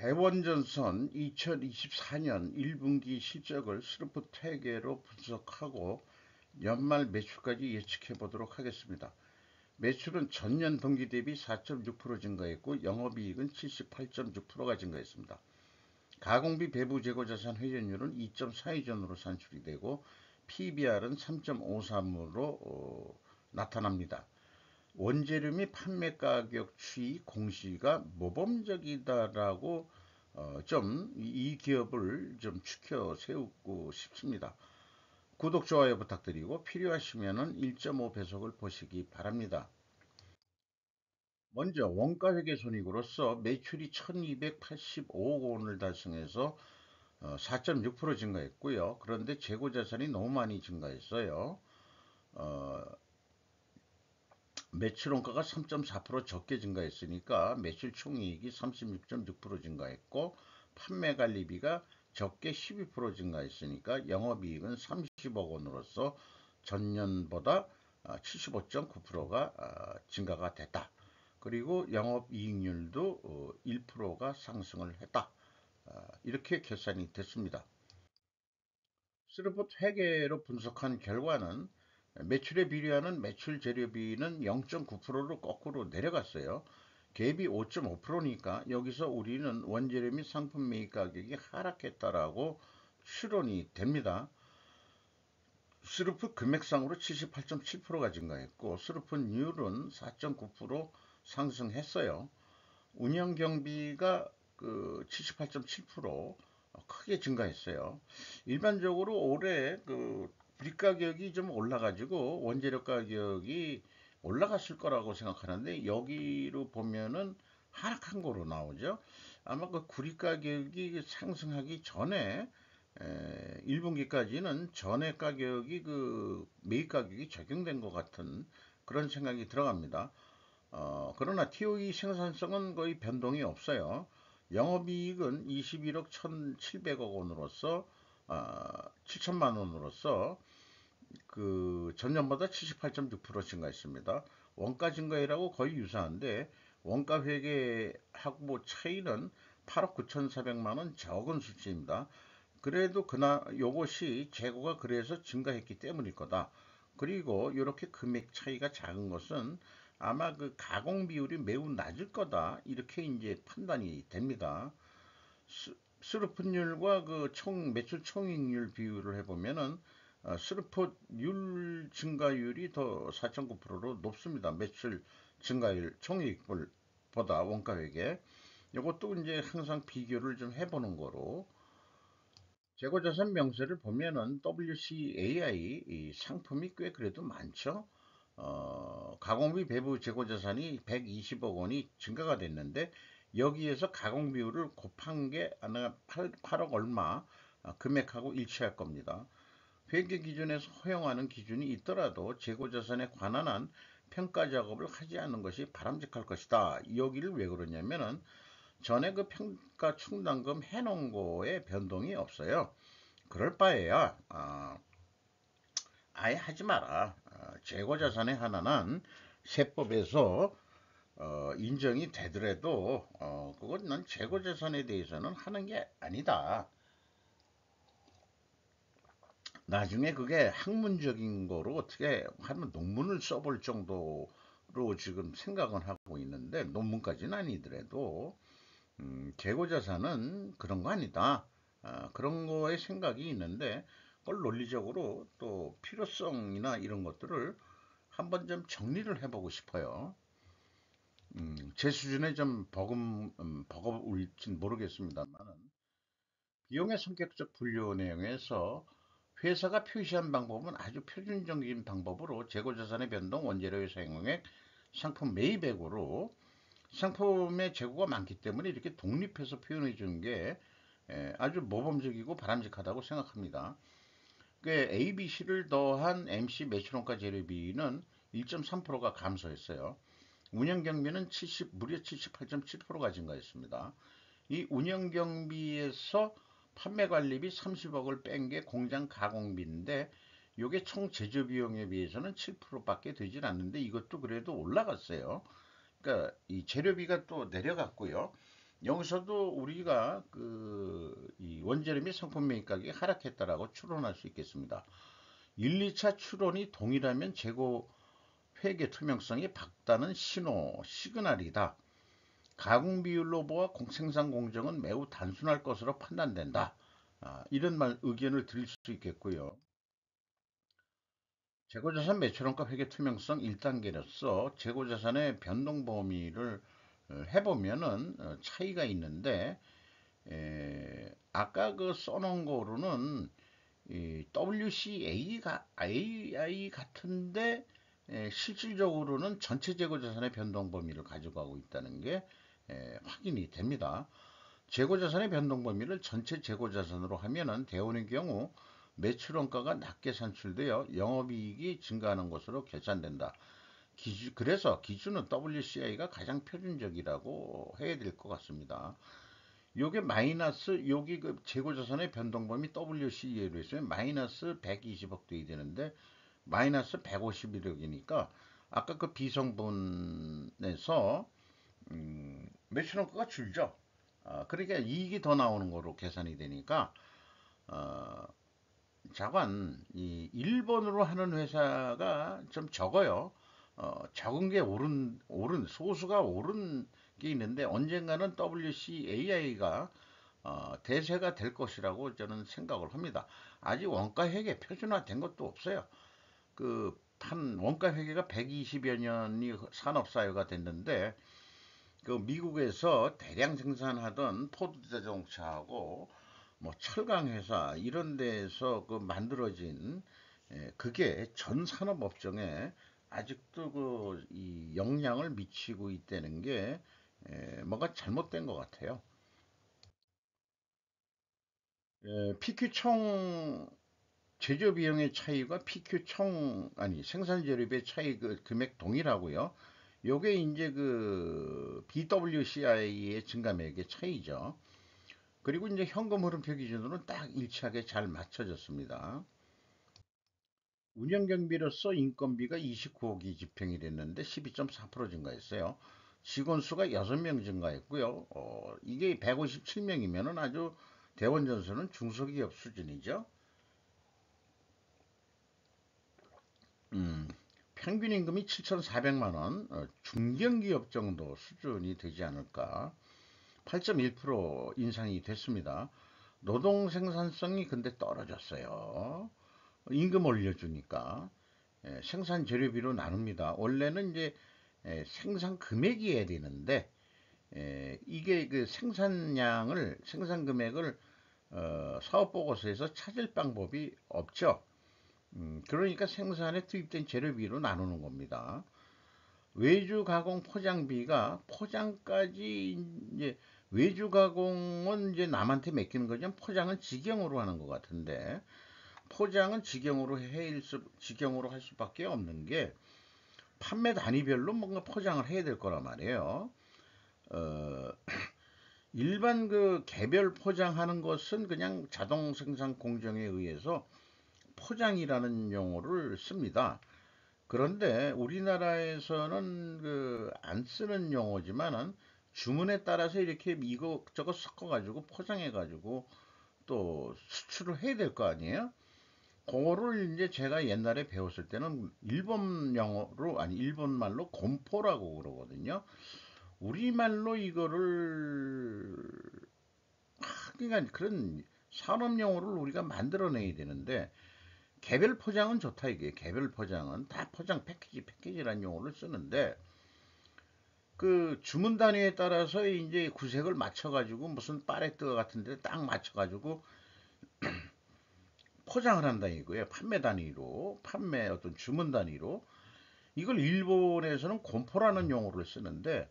대원전선 2024년 1분기 실적을 스루프트회계로 분석하고 연말 매출까지 예측해 보도록 하겠습니다. 매출은 전년 동기 대비 4.6% 증가했고 영업이익은 78.6%가 증가했습니다. 가공비 배부 재고 자산 회전율은 2.42전으로 산출이 되고 PBR은 3.53으로 나타납니다. 원재료 및 판매 가격 추이 공시가 모범적이다라고 좀 이 기업을 좀 추켜 세우고 싶습니다. 구독, 좋아요 부탁드리고 필요하시면 1.5배속을 보시기 바랍니다. 먼저 원가회계 손익으로서 매출이 1285억 원을 달성해서 4.6% 증가했고요. 그런데 재고자산이 너무 많이 증가했어요. 어, 매출 원가가 3.4% 적게 증가했으니까 매출 총이익이 36.6% 증가했고 판매 관리비가 적게 12% 증가했으니까 영업이익은 30억 원으로서 전년보다 75.9%가 증가가 됐다. 그리고 영업이익률도 1%가 상승을 했다. 이렇게 계산이 됐습니다. 스루풋 회계로 분석한 결과는 매출에 비례하는 매출 재료비는 0.9%로 거꾸로 내려갔어요. 갭이 5.5%니까 여기서 우리는 원재료 및 상품 매입 가격이 하락했다라고 추론이 됩니다. 스루풋 금액상으로 78.7%가 증가했고 스루풋율은 4.9% 상승했어요. 운영 경비가 78.7% 크게 증가했어요. 일반적으로 올해 브릭 가격이 좀 올라가지고 원재료 가격이 올라갔을 거라고 생각하는데 여기로 보면은 하락한 거로 나오죠. 아마 그 구리 가격이 상승하기 전에 1분기까지는 전에 가격이 매입 가격이 적용된 것 같은 그런 생각이 들어갑니다. 그러나 TOE 생산성은 거의 변동이 없어요. 영업이익은 21억 1,700억 원으로서 7천만 원으로서 전년보다 78.6% 증가했습니다. 원가 증가율하고 거의 유사한데 원가 회계하고 차이는 8억 9,400만 원 적은 수치입니다. 그래도 요것이 재고가 그래서 증가했기 때문일 거다. 그리고 이렇게 금액 차이가 작은 것은 아마 가공 비율이 매우 낮을 거다. 이렇게 이제 판단이 됩니다. 스루풋율과 매출 총익률 비율을 해보면은 스루풋율 증가율이 더 4.9%로 높습니다. 매출 증가율 총이익보다 원가회계. 이것도 이제 항상 비교를 좀 해보는 거로 재고자산 명세를 보면은 WCAI 이 상품이 꽤 그래도 많죠. 가공비 배부 재고자산이 120억 원이 증가가 됐는데 여기에서 가공 비율을 곱한 게 아마 8억 얼마 금액하고 일치할 겁니다. 회계 기준에서 허용하는 기준이 있더라도 재고자산에 관한 한 평가 작업을 하지 않는 것이 바람직할 것이다. 여기를 왜 그러냐면은 전에 평가 충당금 해놓은 거에 변동이 없어요. 그럴 바에야 아예 하지 마라. 재고자산에 관한 세법에서 인정이 되더라도 그건 난 재고자산에 대해서는 하는 게 아니다. 나중에 그게 학문적인 거로 어떻게 하면 논문을 써볼 정도로 지금 생각은 하고 있는데 논문까지는 아니더라도 재고자산은 그런 거 아니다. 그런 거에 생각이 있는데 그걸 논리적으로 또 필요성이나 이런 것들을 한번 좀 정리를 해보고 싶어요. 제 수준에 좀 버거울진 모르겠습니다만은 비용의 성격적 분류 내용에서 회사가 표시한 방법은 아주 표준적인 방법으로 재고자산의 변동, 원재료의 사용액, 상품 매입액으로 상품의 재고가 많기 때문에 이렇게 독립해서 표현해 주는 게 아주 모범적이고 바람직하다고 생각합니다. ABC를 더한 MC 매출원가 재료비는 1.3%가 감소했어요. 운영경비는 무려 78.7%가 증가했습니다. 이 운영경비에서 판매관리비 30억을 뺀 게 공장 가공비인데 이게 총 제조비용에 비해서는 7%밖에 되질 않는데 이것도 그래도 올라갔어요. 그러니까 이 재료비가 또 내려갔고요. 여기서도 우리가 이 원재료 및 상품 매입 가격이 하락했다라고 추론할 수 있겠습니다. 1, 2차 추론이 동일하면 재고 회계 투명성이 밝다는 신호, 시그널이다. 가공 비율로 보아 생산 공정은 매우 단순할 것으로 판단된다. 이런 의견을 드릴 수 있겠고요. 재고자산 매출원가 회계 투명성 1단계로서 재고자산의 변동 범위를 해보면은 차이가 있는데, 아까 그 써놓은 거로는 이 WCA가 AI 같은데, 실질적으로는 전체 재고자산의 변동 범위를 가져가고 있다는 게 확인이 됩니다. 재고자산의 변동 범위를 전체 재고자산으로 하면은 대원의 경우 매출원가가 낮게 산출되어 영업이익이 증가하는 것으로 계산된다. 그래서 기준은 WCI가 가장 표준적이라고 해야 될 것 같습니다. 요게 마이너스, 여기 그 재고자산의 변동범위 WCA로 했으면 마이너스 120억 돼야 되는데 마이너스 151억이니까 아까 그 비성분에서 매출원가가 줄죠. 그러니까 이익이 더 나오는 거로 계산이 되니까 어, 자관 이 1번으로 하는 회사가 좀 적어요. 적은 게 옳은 소수가 옳은 게 있는데 언젠가는 WCAI가 대세가 될 것이라고 저는 생각을 합니다. 아직 원가 회계 표준화된 것도 없어요. 한 원가 회계가 120여 년이 산업 사회가 됐는데 미국에서 대량 생산하던 포드 자동차하고 뭐 철강 회사 이런 데에서 만들어진 그게 전 산업 업종에 아직도 이 영향을 미치고 있다는 게 뭔가 잘못된 것 같아요. PQ 총 제조 비용의 차이가 PQ 총 아니 생산 재료비의 차이 금액 동일하고요. 요게 이제 BWCI의 증감액의 차이죠. 그리고 이제 현금 흐름표 기준으로는 딱 일치하게 잘 맞춰졌습니다. 운영 경비로서 인건비가 29억이 집행이 됐는데 12.4% 증가했어요. 직원 수가 6명 증가했고요. 이게 157명이면은 아주 대원 전수는 중소기업 수준이죠. 음, 평균 임금이 7,400만 원, 중견기업 정도 수준이 되지 않을까. 8.1% 인상이 됐습니다. 노동 생산성이 근데 떨어졌어요. 임금 올려주니까 생산 재료비로 나눕니다. 원래는 이제 생산 금액이어야 되는데 이게 생산 금액을 사업 보고서에서 찾을 방법이 없죠. 그러니까 생산에 투입된 재료비로 나누는 겁니다. 외주 가공 포장비가 포장까지 이제 외주 가공은 이제 남한테 맡기는 거죠. 포장은 직영으로 하는 것 같은데 포장은 직영으로 할 수밖에 없는 게 판매 단위별로 뭔가 포장을 해야 될 거란 말이에요. 어, 일반 개별 포장하는 것은 그냥 자동 생산 공정에 의해서 포장이라는 용어를 씁니다. 그런데 우리나라에서는 안 쓰는 용어지만은 주문에 따라서 이렇게 이것저것 섞어가지고 포장해가지고 또 수출을 해야 될 거 아니에요? 그거를 이제 제가 옛날에 배웠을 때는 일본 영어로 아니 일본 말로 곰포라고 그러거든요. 우리말로 이거를 그러니까 그런 산업 용어를 우리가 만들어내야 되는데 개별 포장은 좋다 이게 개별 포장은 다 포장 패키지라는 용어를 쓰는데 주문 단위에 따라서 이제 구색을 맞춰가지고 무슨 파레트 같은 데 딱 맞춰가지고 포장을 한다 이거예요. 판매 단위로 판매 어떤 주문 단위로 이걸 일본에서는 곰포라는 용어를 쓰는데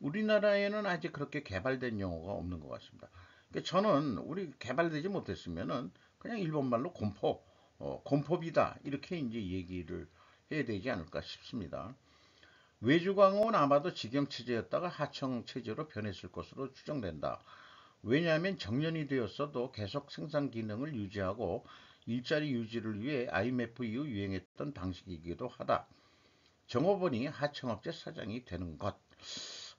우리나라에는 아직 그렇게 개발된 용어가 없는 것 같습니다. 그러니까 저는 우리 개발되지 못했으면은 그냥 일본말로 곰포비다 이렇게 이제 얘기를 해야 되지 않을까 싶습니다. 외주광업은 아마도 직영체제였다가 하청체제로 변했을 것으로 추정된다. 왜냐하면 정년이 되었어도 계속 생산 기능을 유지하고 일자리 유지를 위해 IMF 이후 유행했던 방식이기도 하다. 종업원이 하청업체 사장이 되는 것.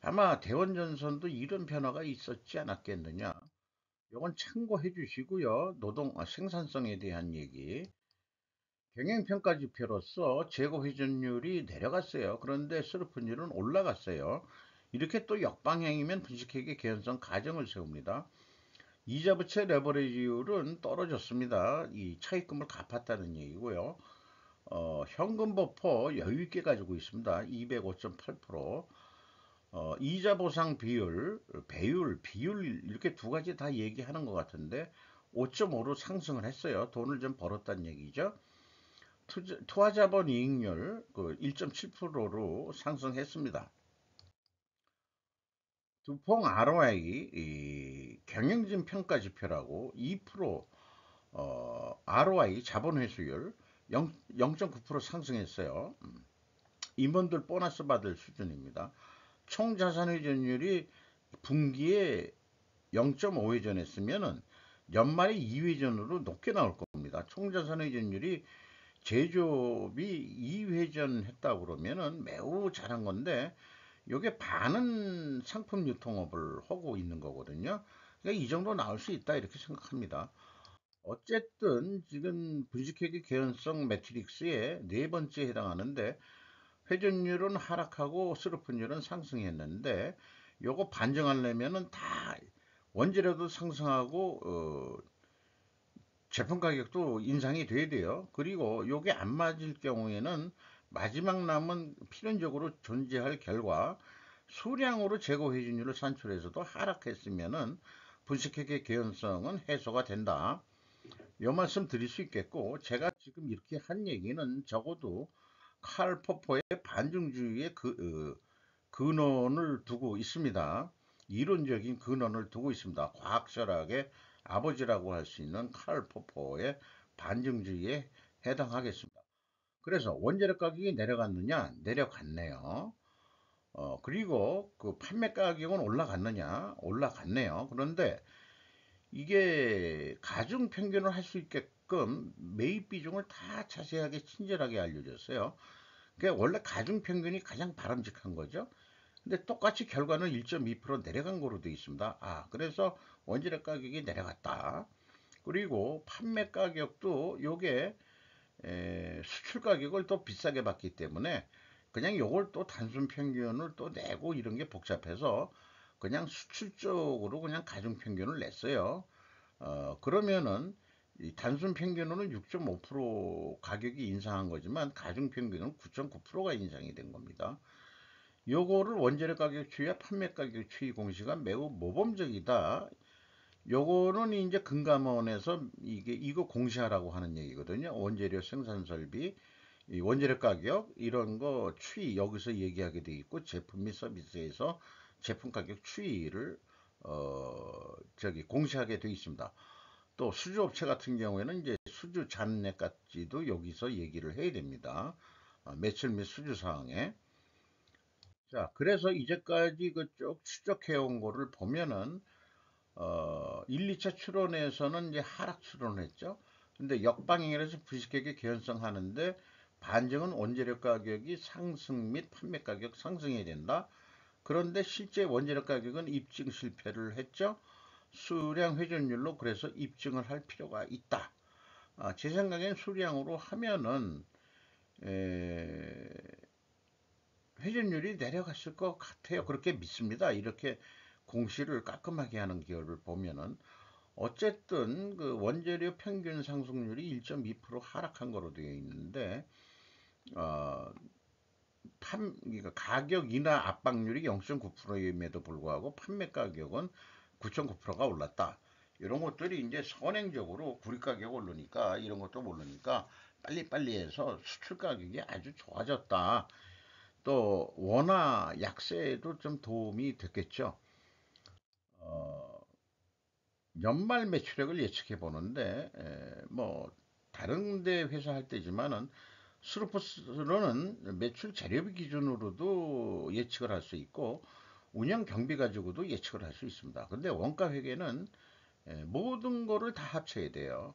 아마 대원전선도 이런 변화가 있었지 않았겠느냐. 이건 참고해 주시고요. 생산성에 대한 얘기. 경영평가 지표로서 재고 회전율이 내려갔어요. 그런데 스루프율은 올라갔어요. 이렇게 또 역방향이면 분식회계 개연성 가정을 세웁니다. 이자 부채 레버리지율은 떨어졌습니다. 이 차입금을 갚았다는 얘기고요. 현금 버퍼 여유 있게 가지고 있습니다. 205.8%. 이자 보상 비율, 배율, 비율 이렇게 두 가지 다 얘기하는 것 같은데 5.5로 상승을 했어요. 돈을 좀 벌었다는 얘기죠. 투자자본 이익률 1.7%로 상승했습니다. 두퐁 ROI 경영진 평가 지표라고 2% ROI 자본 회수율 0.9% 상승했어요. 임원들 보너스 받을 수준입니다. 총 자산 회전율이 분기에 0.5회전했으면은 연말에 2회전으로 높게 나올 겁니다. 총 자산 회전율이 제조업이 2회전 했다고 그러면은 매우 잘한 건데 이게 반은 상품 유통업을 하고 있는 거거든요. 그러니까 이 정도 나올 수 있다 이렇게 생각합니다. 어쨌든 지금 분식회계 개연성 매트릭스의 네 번째에 해당하는데 회전율은 하락하고 스루프율은 상승했는데 요거 반증하려면은 다 원재료도 상승하고 제품 가격도 인상이 돼야 돼요. 그리고 요게 안 맞을 경우에는 마지막 남은 필연적으로 존재할 결과 수량으로 재고 회전율을 산출해서도 하락했으면은 분식회계 개연성은 해소가 된다. 요 말씀 드릴 수 있겠고 제가 지금 이렇게 한 얘기는 적어도 칼 포퍼의 반중주의의 근원을 두고 있습니다. 이론적인 근원을 두고 있습니다. 과학철학의 아버지라고 할 수 있는 칼 포퍼의 반중주의에 해당하겠습니다. 그래서 원재료 가격이 내려갔느냐? 내려갔네요. 그리고 그 판매 가격은 올라갔느냐? 올라갔네요. 그런데 이게 가중 평균을 할 수 있게끔 매입 비중을 다 자세하게 친절하게 알려줬어요. 그러니까 원래 가중 평균이 가장 바람직한 거죠. 근데 똑같이 결과는 1.2% 내려간 거로 되어 있습니다. 그래서 원재료 가격이 내려갔다. 그리고 판매 가격도 요게 수출 가격을 또 비싸게 받기 때문에 그냥 요걸 또 단순 평균을 또 내고 이런 게 복잡해서 그냥 수출 쪽으로 그냥 가중 평균을 냈어요. 그러면은 이 단순 평균으로는 6.5% 가격이 인상한 거지만 가중 평균은 9.9%가 인상이 된 겁니다. 요거를 원재료 가격 추이와 판매 가격 추이 공시가 매우 모범적이다. 요거는 이제 금감원에서 이거 공시하라고 하는 얘기거든요. 원재료 생산 설비, 이 원재료 가격 이런 거 추이 여기서 얘기하게 돼 있고 제품 및 서비스에서 제품 가격 추이를 공시하게 돼 있습니다. 또 수주업체 같은 경우에는 이제 수주 잔액까지도 여기서 얘기를 해야 됩니다. 매출 및 수주 사항에. 자, 그래서 이제까지 그쭉 추적해 온 거를 보면은 1, 2차 추론에서는 이제 하락 추론했죠. 근데 역방향이라서 부식객이 개연성하는데 반증은 원재료 가격이 상승 및 판매 가격 상승해야 된다. 그런데 실제 원재료 가격은 입증 실패를 했죠. 수량 회전율로 그래서 입증을 할 필요가 있다. 제 생각엔 수량으로 하면은 에, 회전율이 내려갔을 것 같아요. 그렇게 믿습니다. 이렇게 공시를 깔끔하게 하는 기업을 보면은 어쨌든 그 원재료 평균 상승률이 1.2% 하락한 거로 되어 있는데 어, 그러니까 가격 인하 압박률이 0.9%임에도 불구하고 판매 가격은 9.9%가 올랐다. 이런 것들이 이제 선행적으로 구리 가격 오르니까 이런 것도 모르니까 빨리빨리 해서 수출 가격이 아주 좋아졌다. 또 원화 약세에도 좀 도움이 됐겠죠. 어, 연말 매출액을 예측해 보는데 뭐 다른 데 회사 할 때지만은 스루퍼스로는 매출 재료비 기준으로도 예측을 할 수 있고 운영 경비 가지고도 예측을 할 수 있습니다. 근데 원가 회계는 모든 거를 다 합쳐야 돼요.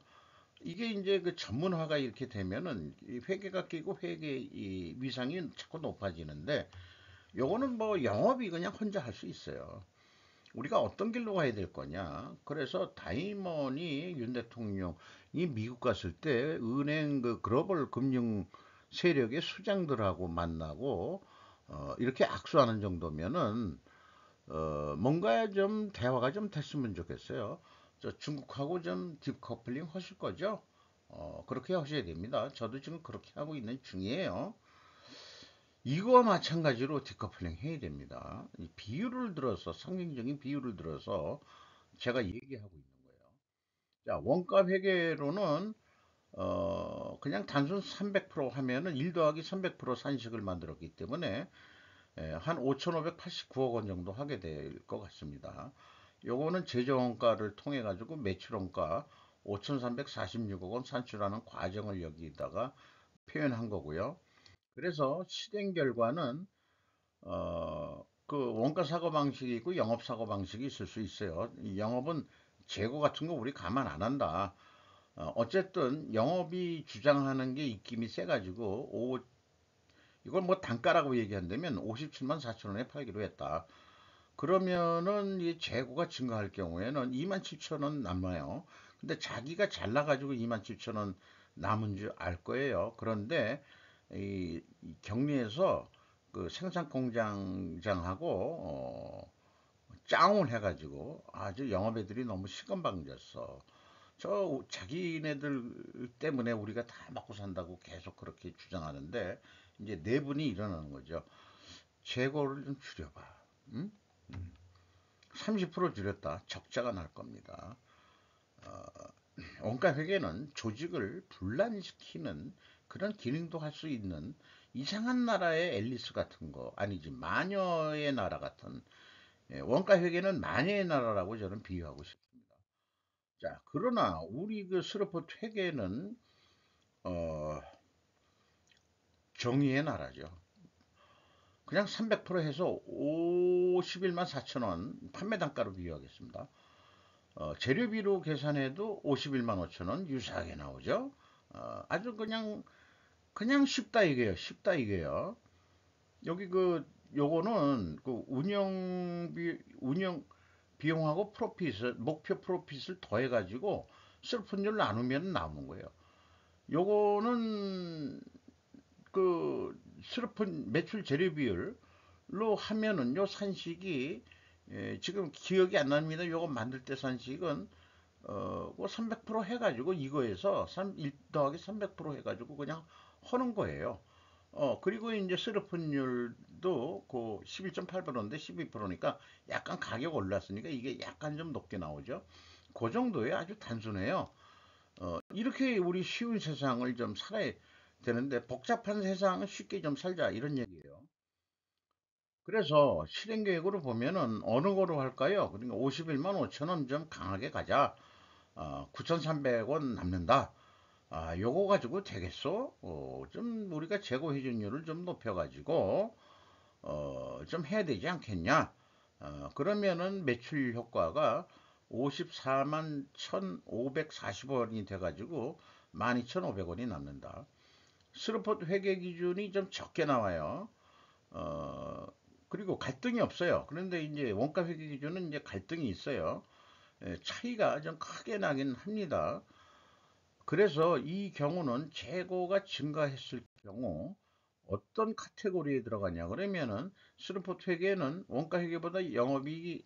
이게 이제 그 전문화가 이렇게 되면은 이 회계가 끼고 회계 이 위상이 자꾸 높아지는데 요거는 뭐 영업이 그냥 혼자 할 수 있어요. 우리가 어떤 길로 가야 될 거냐. 그래서 다이먼이 윤 대통령이 미국 갔을 때 은행 그 글로벌 금융 세력의 수장들하고 만나고 이렇게 악수하는 정도면은 뭔가 좀 대화가 좀 됐으면 좋겠어요. 저 중국하고 좀 디커플링 하실 거죠? 그렇게 하셔야 됩니다. 저도 지금 그렇게 하고 있는 중이에요. 이거와 마찬가지로 디커플링 해야 됩니다. 이 비율을 들어서 상징적인 비율을 들어서 제가 얘기하고 있는 거예요. 자, 원가 회계로는 그냥 단순 300% 하면은 1 더하기 300% 산식을 만들었기 때문에 한 5,589억 원 정도 하게 될 것 같습니다. 요거는 제조원가를 통해 가지고 매출원가 5,346억 원 산출하는 과정을 여기다가 표현한 거고요. 그래서 실행 결과는 그 원가 사고 방식이 있고 영업 사고 방식이 있을 수 있어요. 이 영업은 재고 같은 거 우리 가만 안 한다. 어쨌든 영업이 주장하는 게 입김이 세가지고 이걸 뭐 단가라고 얘기한다면 57만 4천 원에 팔기로 했다. 그러면은 이 재고가 증가할 경우에는 2만 7천 원 남아요. 근데 자기가 잘나가지고 2만 7천 원 남은 줄 알 거예요. 그런데 이 격리에서 그 생산 공장장하고 짱을 해가지고 아주 영업애들이 너무 시건방졌어. 저 자기네들 때문에 우리가 다 먹고 산다고 계속 그렇게 주장하는데 이제 내분이 일어나는 거죠. 재고를 좀 줄여봐. 응? 30% 줄였다. 적자가 날 겁니다. 원가 회계는 조직을 분란시키는 그런 기능도 할 수 있는 이상한 나라의 앨리스 같은 거 아니지 마녀의 나라 같은 원가 회계는 마녀의 나라라고 저는 비유하고 싶습니다. 자, 그러나 우리 그 스로포 회계는 어, 정의의 나라죠. 그냥 300% 해서 51만 4천 원 판매 단가로 비유하겠습니다. 재료비로 계산해도 51만 5천 원 유사하게 나오죠. 아주 그냥 쉽다 이게요. 쉽다 이게요. 여기 요거는 그 운영 비용하고 프로핏을 목표 프로핏을 더해 가지고 슬픈율 나누면 나오는 거예요. 요거는 그 슬픈 매출 재료 비율로 하면은 요 산식이 지금 기억이 안 납니다. 요거 만들 때 산식은 뭐300% 해가지고 이거에서 1 더하기 300% 해가지고 그냥 하는 거예요. 그리고 이제 스르픈율도 그 11.8%인데 12%니까 약간 가격 올랐으니까 이게 약간 좀 높게 나오죠. 그 정도에 아주 단순해요. 이렇게 우리 쉬운 세상을 좀 살아야 되는데 복잡한 세상은 쉽게 좀 살자 이런 얘기예요. 그래서 실행 계획으로 보면은 어느 거로 할까요? 그러니까 51만 5천 원 좀 강하게 가자. 9,300원 남는다. 요거 가지고 되겠어? 좀 우리가 재고 회전율을 좀 높여가지고 좀 해야 되지 않겠냐? 그러면은 매출 효과가 54만 1,540원이 돼가지고 12,500원이 남는다. 스루포트 회계 기준이 좀 적게 나와요. 어, 그리고 갈등이 없어요. 그런데 이제 원가 회계 기준은 이제 갈등이 있어요. 차이가 좀 크게 나긴 합니다. 그래서 이 경우는 재고가 증가했을 경우 어떤 카테고리에 들어가냐 그러면은 스루포트 회계는 원가 회계보다 영업이익이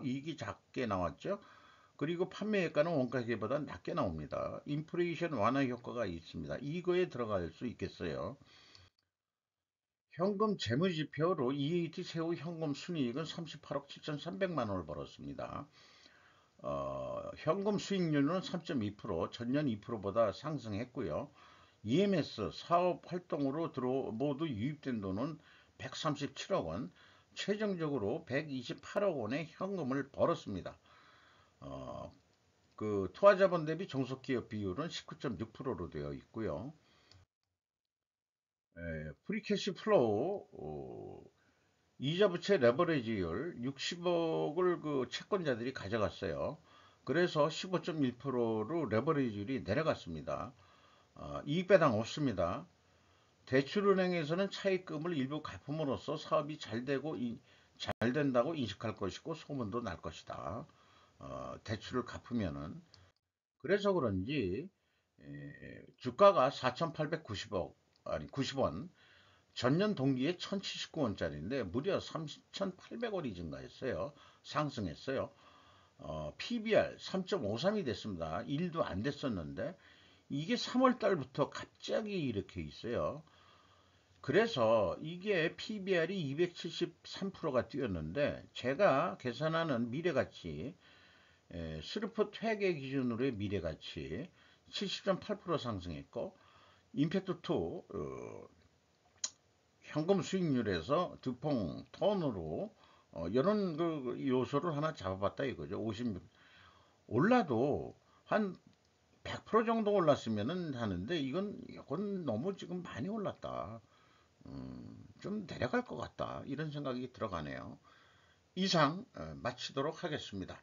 이익이 작게 나왔죠. 그리고 판매액가는 원가 회계보다 낮게 나옵니다. 인플레이션 완화 효과가 있습니다. 이거에 들어갈 수 있겠어요. 현금 재무지표로 EAT 세후 현금 순이익은 38억 7,300만 원을 벌었습니다. 현금 수익률은 3.2%, 전년 2%보다 상승했고요. EMS 사업 활동으로 모두 유입된 돈은 137억 원, 최종적으로 128억 원의 현금을 벌었습니다. 어, 그 투하자본 대비 종속기업 비율은 19.6%로 되어 있고요. 프리캐시 플로우 이자 부채 레버리지율 60억을 그 채권자들이 가져갔어요. 그래서 15.1%로 레버리지율이 내려갔습니다. 이익 배당 없습니다. 대출은행에서는 차입금을 일부 갚음으로써 사업이 잘 된다고 인식할 것이고 소문도 날 것이다. 대출을 갚으면은 그래서 그런지 주가가 4,890억 아니 90원 전년 동기에 1,079원짜리인데 무려 3,800원이 증가했어요. 상승했어요. PBR 3.53이 됐습니다. 1도 안 됐었는데 이게 3월 달부터 갑자기 이렇게 있어요. 그래서 이게 PBR이 273%가 뛰었는데 제가 계산하는 미래가치 스루풋 회계 기준으로의 미래가치 70.8% 상승했고 임팩트2 현금 수익률에서 두퐁 턴으로 이런 그 요소를 하나 잡아봤다 이거죠. 50 올라도 한 100% 정도 올랐으면은 하는데 이건 너무 지금 많이 올랐다. 좀 내려갈 것 같다. 이런 생각이 들어가네요. 이상 마치도록 하겠습니다.